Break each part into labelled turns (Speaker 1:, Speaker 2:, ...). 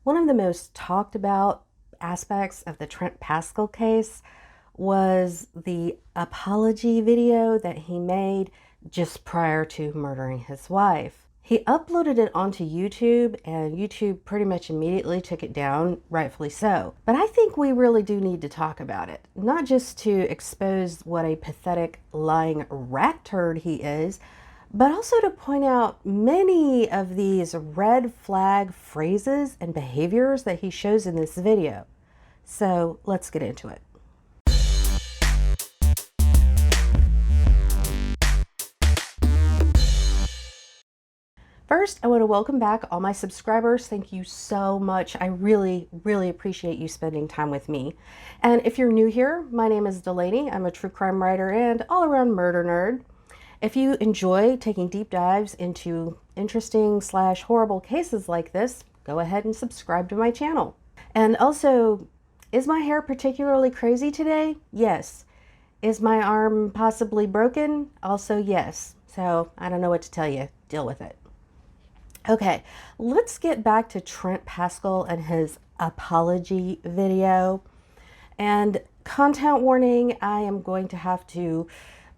Speaker 1: One of the most talked about aspects of the Trent Paschal case was the apology video that he made just prior to murdering his wife. He uploaded it onto YouTube, and YouTube pretty much immediately took it down, rightfully so. But I think we really do need to talk about it, not just to expose what a pathetic, lying rat turd he is, but also to point out many of these red flag phrases and behaviors that he shows in this video. So let's get into it. First, I want to welcome back all my subscribers. Thank you so much. I really appreciate you spending time with me. And if you're new here, my name is Delaney. I'm a true crime writer and all-around murder nerd. If you enjoy taking deep dives into interesting / horrible cases like this, go ahead and subscribe to my channel. And also, is my hair particularly crazy today? Yes. Is my arm possibly broken? Also yes. So I don't know what to tell you. Deal with it. Okay, let's get back to Trent Paschal and his apology video. And content warning, I am going to have to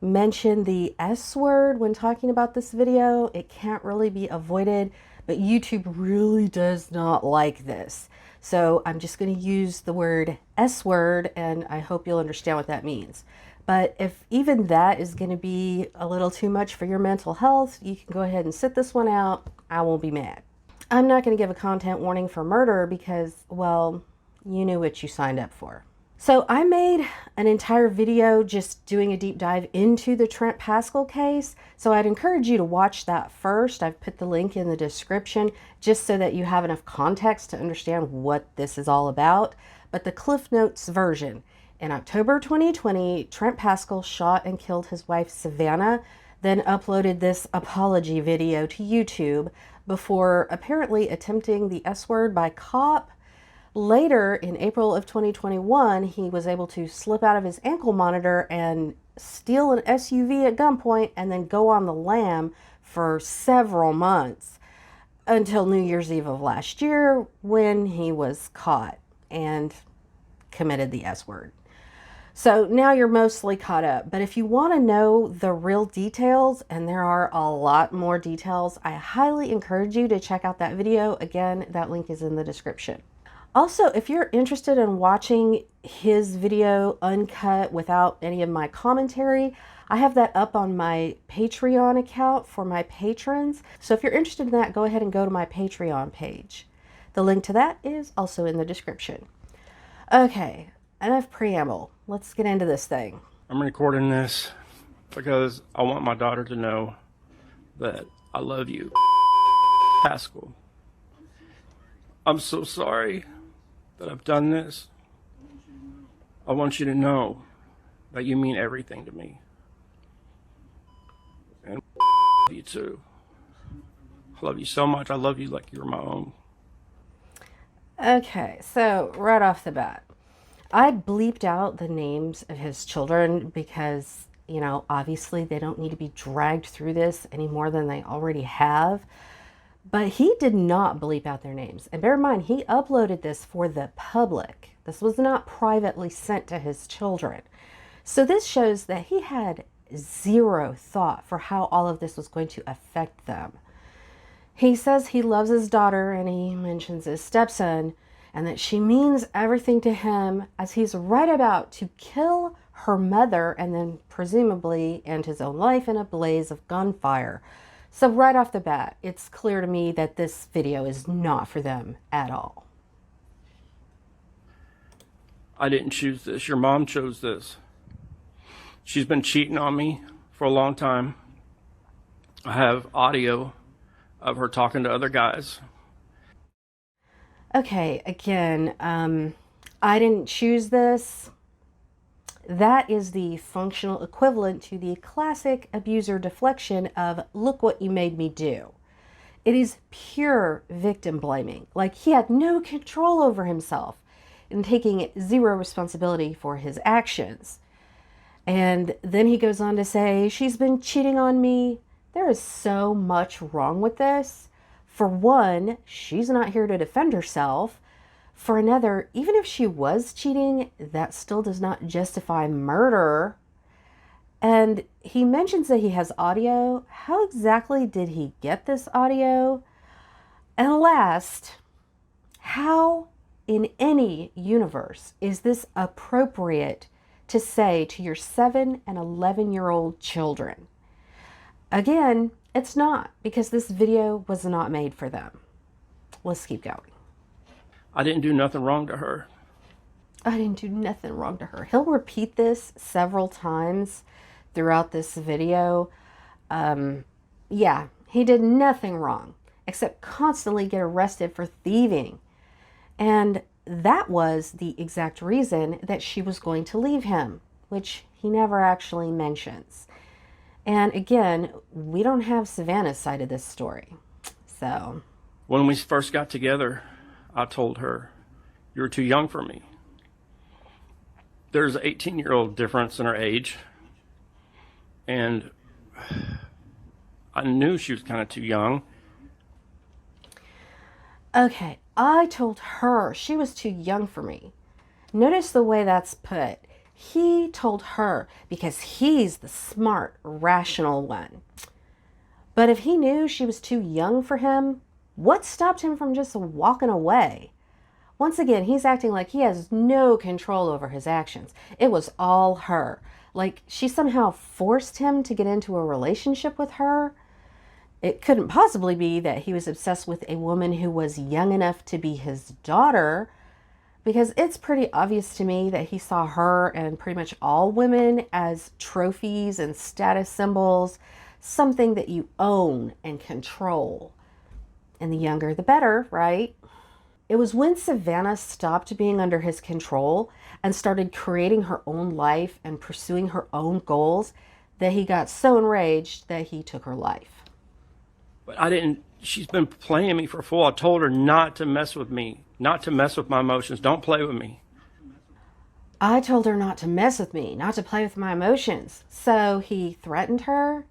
Speaker 1: mention the S word when talking about this video. It can't really be avoided, but YouTube really does not like this. So I'm just going to use the word S word, and I hope you'll understand what that means. But if even that is going to be a little too much for your mental health, you can go ahead and sit this one out. I won't be mad. I'm not going to give a content warning for murder because, well, you knew what you signed up for. So I made an entire video just doing a deep dive into the Trent Paschal case. So I'd encourage you to watch that first. I've put the link in the description just so that you have enough context to understand what this is all about. But the Cliff Notes version. In October 2020, Trent Paschal shot and killed his wife Savannah, then uploaded this apology video to YouTube before apparently attempting the S word by cop. Later, in April of 2021, he was able to slip out of his ankle monitor and steal an SUV at gunpoint and then go on the lam for several months until New Year's Eve of last year when he was caught and committed the S word. So now you're mostly caught up, but if you want to know the real details, and there are a lot more details, I highly encourage you to check out that video. Again, that link is in the description. Also, if you're interested in watching his video uncut without any of my commentary, I have that up on my Patreon account for my patrons. So if you're interested in that, go ahead and go to my Patreon page. The link to that is also in the description. Okay, enough preamble. Let's get into this thing.
Speaker 2: I'm recording this because I want my daughter to know that I love you, Paschal. I'm so sorry that I've done this. I want you to know that you mean everything to me. And I love you too. I love you so much. I love you like you're my own.
Speaker 1: Okay, so right off the bat, I bleeped out the names of his children because, you know, obviously they don't need to be dragged through this any more than they already have. But he did not bleep out their names. And bear in mind, he uploaded this for the public. This was not privately sent to his children. So this shows that he had zero thought for how all of this was going to affect them. He says he loves his daughter, and he mentions his stepson, and that she means everything to him, as he's right about to kill her mother and then presumably end his own life in a blaze of gunfire. So right off the bat, it's clear to me that this video is not for them at all.
Speaker 2: I didn't choose this. Your mom chose this. She's been cheating on me for a long time. I have audio of her talking to other guys.
Speaker 1: Okay, again, I didn't choose this. That is the functional equivalent to the classic abuser deflection of, look what you made me do. It is pure victim blaming, like he had no control over himself and taking zero responsibility for his actions. And then he goes on to say, she's been cheating on me. There is so much wrong with this. For one, she's not here to defend herself. For another, even if she was cheating, that still does not justify murder. And he mentions that he has audio. How exactly did he get this audio? And last, how in any universe is this appropriate to say to your 7 and 11-year-old children? Again, it's not, because this video was not made for them. Let's keep going.
Speaker 2: I didn't do nothing wrong to her.
Speaker 1: I didn't do nothing wrong to her. He'll repeat this several times throughout this video. Yeah, he did nothing wrong except constantly get arrested for thieving. And that was the exact reason that she was going to leave him, which he never actually mentions. And again, we don't have Savannah's side of this story. So
Speaker 2: When we first got together, I told her, "You're too young for me." There's an 18-year-old difference in her age. And I knew she was kind of too young.
Speaker 1: okay, I told her she was too young for me. Notice the way that's put. He told her because he's the smart, rational one. But if he knew she was too young for him, what stopped him from just walking away? Once again, he's acting like he has no control over his actions. It was all her. Like she somehow forced him to get into a relationship with her. It couldn't possibly be that he was obsessed with a woman who was young enough to be his daughter, because it's pretty obvious to me that he saw her and pretty much all women as trophies and status symbols, something that you own and control. And the younger, the better, right? It was when Savannah stopped being under his control and started creating her own life and pursuing her own goals that he got so enraged that he took her life.
Speaker 2: But I didn't, she's been playing me for a fool. I told her not to mess with me, not to mess with my emotions. Don't play with me.
Speaker 1: I told her not to mess with me, not to play with my emotions. So he threatened her.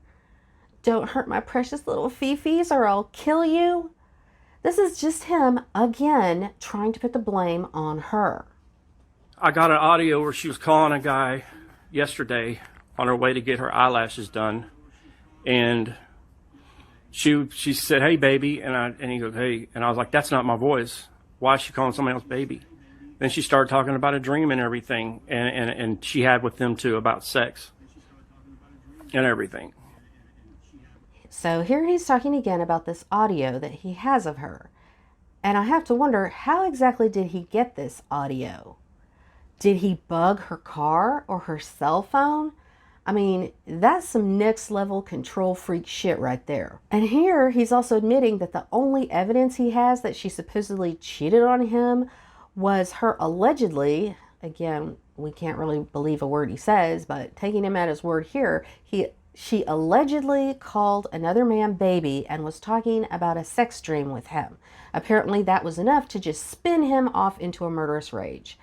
Speaker 1: Don't hurt my precious little Fifis or I'll kill you. This is just him, again, trying to put the blame on her.
Speaker 2: I got an audio where she was calling a guy yesterday on her way to get her eyelashes done. And she said, "Hey, baby." And he goes, "Hey." And I was like, "That's not my voice. Why is she calling somebody else baby?" Then she started talking about a dream and everything. And she had with them too about sex and everything.
Speaker 1: So here he's talking again about this audio that he has of her. And I have to wonder, how exactly did he get this audio? Did he bug her car or her cell phone? I mean, that's some next level control freak shit right there. And here he's also admitting that the only evidence he has that she supposedly cheated on him was her allegedly, again, we can't really believe a word he says, but taking him at his word here, she allegedly called another man baby and was talking about a sex dream with him. Apparently that was enough to just spin him off into a murderous rage.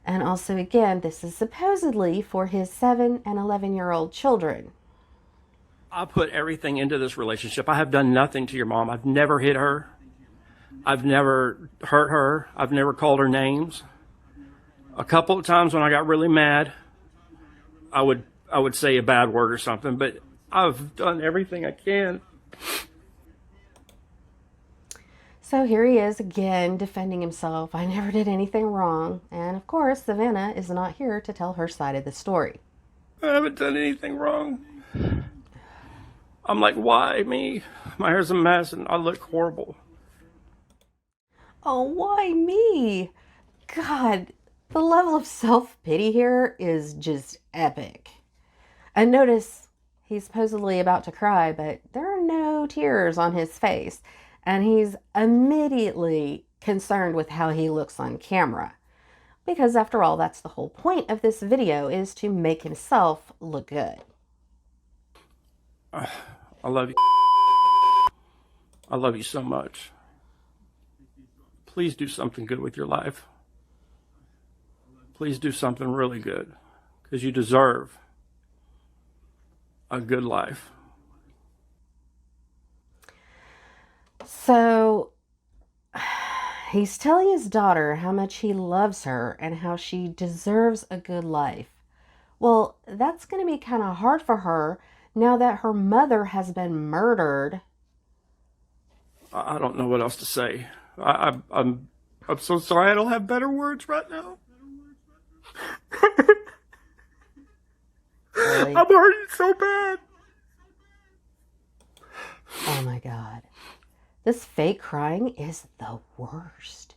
Speaker 1: And also, again, this is supposedly for his 7 and 11-year-old children.
Speaker 2: I put everything into this relationship. I have done nothing to your mom. I've never hit her. I've never hurt her. I've never called her names. A couple of times when I got really mad, I would say a bad word or something, but I've done everything I can.
Speaker 1: So here he is again defending himself. I never did anything wrong. And of course, Savannah is not here to tell her side of the story.
Speaker 2: I haven't done anything wrong. I'm like, why me? My hair's a mess and I look horrible.
Speaker 1: Oh, why me? God, the level of self-pity here is just epic. And notice he's supposedly about to cry, but there are no tears on his face. And he's immediately concerned with how he looks on camera. Because after all, that's the whole point of this video, is to make himself look good.
Speaker 2: I love you. I love you so much. Please do something good with your life. Please do something really good, because you deserve a good life.
Speaker 1: So he's telling his daughter how much he loves her and how she deserves a good life. Well, that's going to be kind of hard for her now that her mother has been murdered.
Speaker 2: I don't know what else to say. I'm so sorry. I don't have better words right now.
Speaker 1: Really?
Speaker 2: I'm hurting so bad.
Speaker 1: Oh my God. This fake crying is the worst.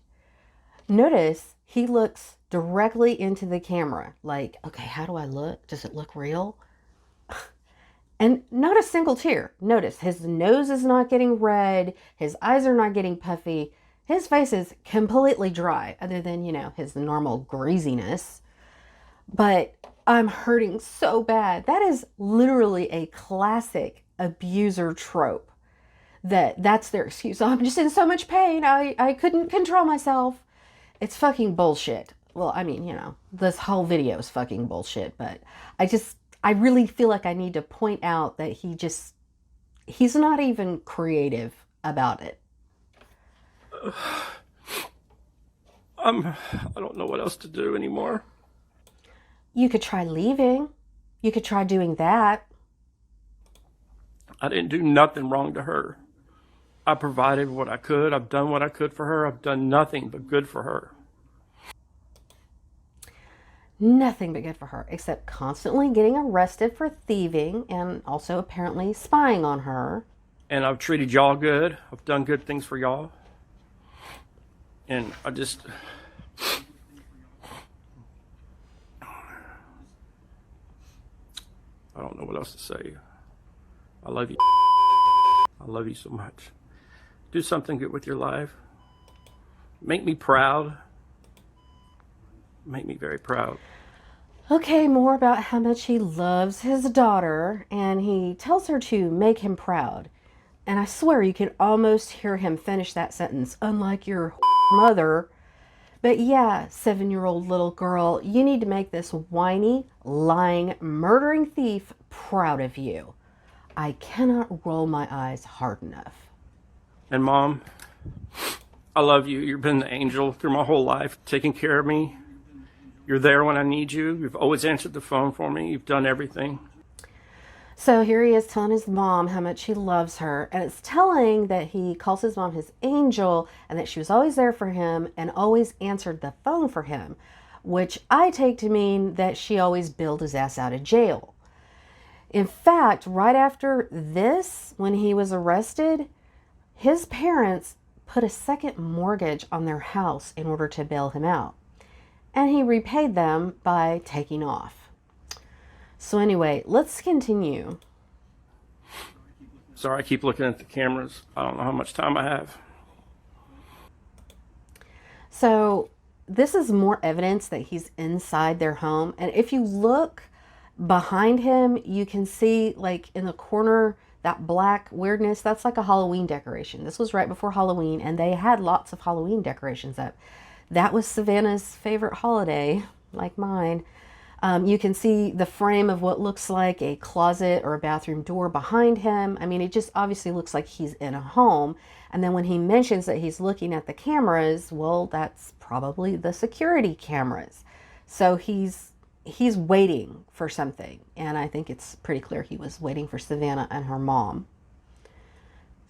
Speaker 1: Notice he looks directly into the camera. Like, okay, how do I look? Does it look real? And not a single tear. Notice his nose is not getting red. His eyes are not getting puffy. His face is completely dry, other than, his normal greasiness. But I'm hurting so bad. That is literally a classic abuser trope. That's their excuse. Oh, I'm just in so much pain. I couldn't control myself. It's fucking bullshit. Well, I mean, this whole video is fucking bullshit, but I really feel like I need to point out that he's not even creative about it.
Speaker 2: I don't know what else to do anymore.
Speaker 1: You could try leaving. You could try doing that.
Speaker 2: I didn't do nothing wrong to her. I provided what I could. I've done what I could for her. I've done nothing but good for her.
Speaker 1: Nothing but good for her, except constantly getting arrested for thieving and also apparently spying on her.
Speaker 2: And I've treated y'all good. I've done good things for y'all. And I don't know what else to say. I love you. I love you so much. Do something good with your life. Make me proud. Make me very proud.
Speaker 1: Okay, more about how much he loves his daughter, and he tells her to make him proud. And I swear you can almost hear him finish that sentence, unlike your mother. But yeah, 7-year-old little girl, you need to make this whiny, lying, murdering thief proud of you. I cannot roll my eyes hard enough.
Speaker 2: And Mom, I love you. You've been the angel through my whole life, taking care of me. You're there when I need you. You've always answered the phone for me. You've done everything.
Speaker 1: So here he is telling his mom how much he loves her, and it's telling that he calls his mom his angel and that she was always there for him and always answered the phone for him, which I take to mean that she always bailed his ass out of jail. In fact, right after this, when he was arrested, his parents put a second mortgage on their house in order to bail him out. And he repaid them by taking off. So anyway, let's continue.
Speaker 2: Sorry, I keep looking at the cameras. I don't know how much time I have.
Speaker 1: So this is more evidence that he's inside their home. And if you look behind him, you can see like in the corner, that black weirdness, that's like a Halloween decoration. This was right before Halloween, and they had lots of Halloween decorations up. That was Savannah's favorite holiday, like mine. You can see the frame of what looks like a closet or a bathroom door behind him. I mean, it just obviously looks like he's in a home. And then when he mentions that he's looking at the cameras, well, that's probably the security cameras. So he's waiting for something. And I think it's pretty clear he was waiting for Savannah and her mom.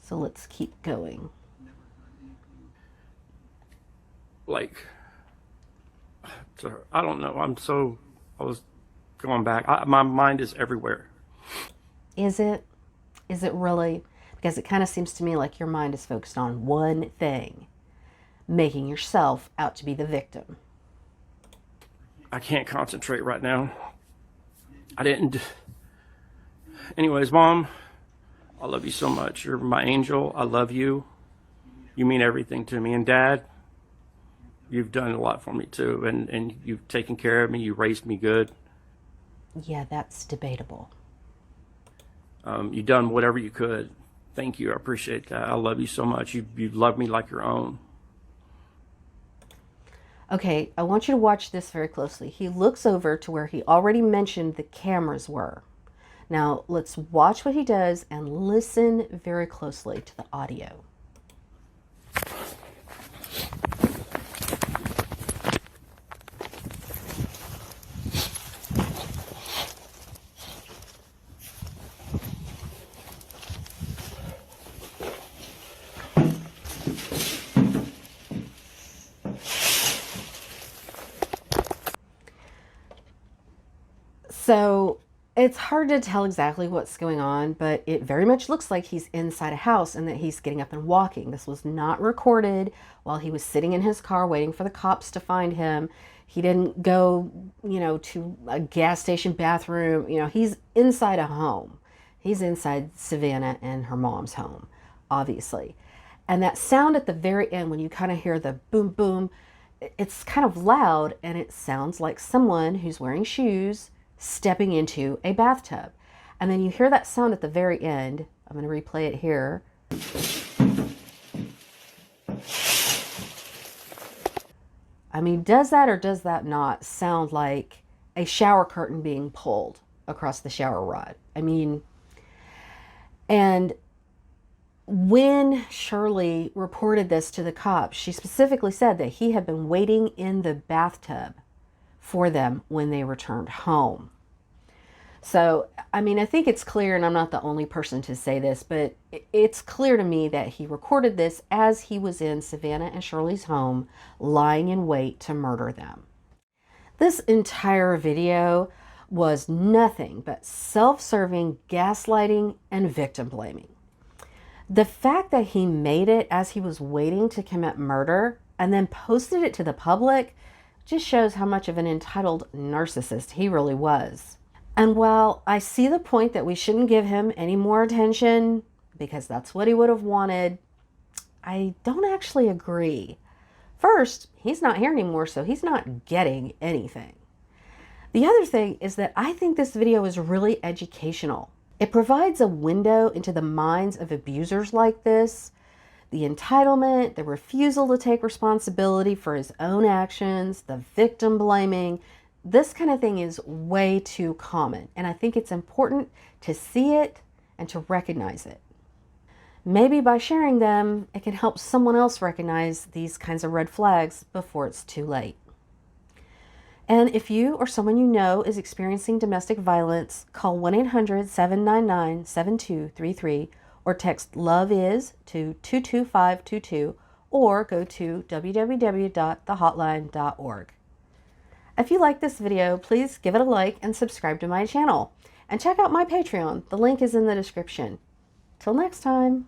Speaker 1: So let's keep going.
Speaker 2: Like, I don't know. I was going back. My mind is everywhere.
Speaker 1: Is it? Is it really? Because it kind of seems to me like your mind is focused on one thing, making yourself out to be the victim.
Speaker 2: I can't concentrate right now. I didn't. Anyways, Mom, I love you so much. You're my angel. I love you. You mean everything to me. And Dad, you've done a lot for me too. And you've taken care of me. You raised me good.
Speaker 1: Yeah, that's debatable.
Speaker 2: You've done whatever you could. Thank you. I appreciate that. I love you so much. You love me like your own.
Speaker 1: Okay, I want you to watch this very closely. He looks over to where he already mentioned the cameras were. Now, let's watch what he does and listen very closely to the audio. So it's hard to tell exactly what's going on, but it very much looks like he's inside a house and that he's getting up and walking. This was not recorded while he was sitting in his car waiting for the cops to find him. He didn't go, to a gas station bathroom. He's inside a home. He's inside Savannah and her mom's home, obviously. And that sound at the very end, when you kind of hear the boom, boom, it's kind of loud and it sounds like someone who's wearing shoes stepping into a bathtub. And then you hear that sound at the very end. I'm going to replay it here. I mean, does that or does that not sound like a shower curtain being pulled across the shower rod? I mean, and when Shirley reported this to the cops, she specifically said that he had been waiting in the bathtub for them when they returned home. So, I mean, I think it's clear, and I'm not the only person to say this, but it's clear to me that he recorded this as he was in Savannah and Shirley's home, lying in wait to murder them. This entire video was nothing but self-serving gaslighting and victim blaming. The fact that he made it as he was waiting to commit murder and then posted it to the public just shows how much of an entitled narcissist he really was. And while I see the point that we shouldn't give him any more attention because that's what he would have wanted, I don't actually agree. First, he's not here anymore, so he's not getting anything. The other thing is that I think this video is really educational. It provides a window into the minds of abusers like this, the entitlement, the refusal to take responsibility for his own actions, the victim blaming. This kind of thing is way too common, and I think it's important to see it and to recognize it. Maybe by sharing them, it can help someone else recognize these kinds of red flags before it's too late. And if you or someone you know is experiencing domestic violence, call 1-800-799-7233 or text LOVEIS to 22522 or go to www.thehotline.org. If you like this video, please give it a like and subscribe to my channel. And check out my Patreon. The link is in the description. Till next time.